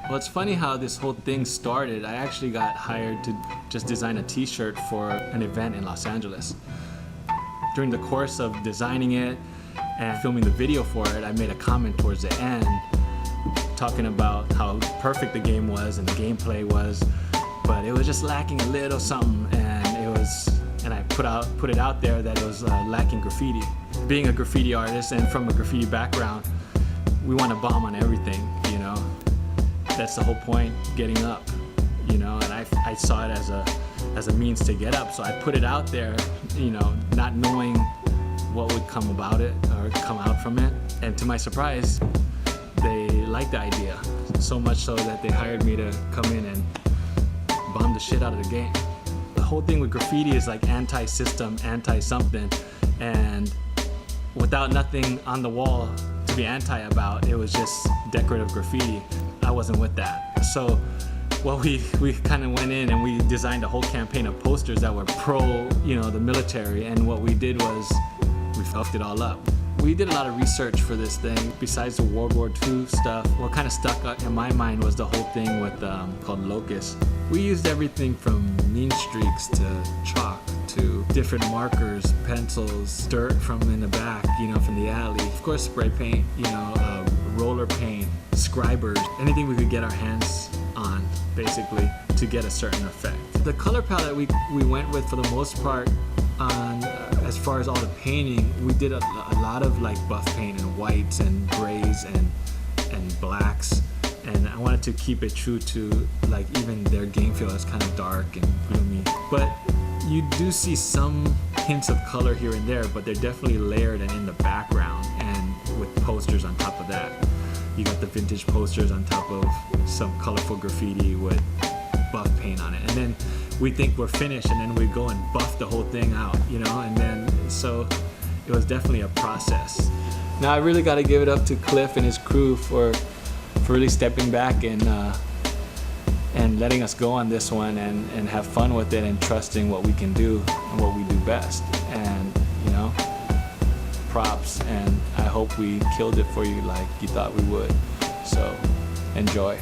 Well, it's funny how this whole thing started. I actually got hired to just design a t-shirt for an event in Los Angeles. During the course of designing it and filming the video for it, I made a comment towards the end talking about how perfect the game was and the gameplay was, but it was just lacking a little something, and I put it out there that it was lacking graffiti. Being a graffiti artist and from a graffiti background, we want to bomb on everything, you know. That's the whole point, getting up, you know, and I saw it as a means to get up, so I put it out there, you know, not knowing what would come about it or come out from it. And to my surprise, they liked the idea, so much so that they hired me to come in and bomb the shit out of the game. The whole thing with graffiti is like anti-system, anti-something, and without nothing on the wall to be anti about, it was just decorative graffiti. I wasn't with that. So well, we kind of went in and we designed a whole campaign of posters that were pro, you know, the military, and what we did was we fucked it all up. We did a lot of research for this thing. Besides the World War II stuff, what kind of stuck in my mind was the whole thing with called locust. We used everything from mean streaks to chalk to different markers, pencils, dirt from in the back, you know, from the alley. Of course, spray paint, you know, roller paint, scribers, anything we could get our hands on, basically, to get a certain effect. The color palette we went with, for the most part, on as far as all the painting, we did a lot of like buff paint and whites and grays and blacks, and I wanted to keep it true to like even their game feel is kind of dark and gloomy. But you do see some hints of color here and there, but they're definitely layered and in the background, and with posters on top of that. You got the vintage posters on top of some colorful graffiti with buff paint on it, and then we think we're finished, and then we go and buff the whole thing out, you know, and then so it was definitely a process. Now I really got to give it up to Cliff and his crew for really stepping back and letting us go on this one and have fun with it and trusting what we can do and what we do best. And you know, props, and I hope we killed it for you like you thought we would. So enjoy.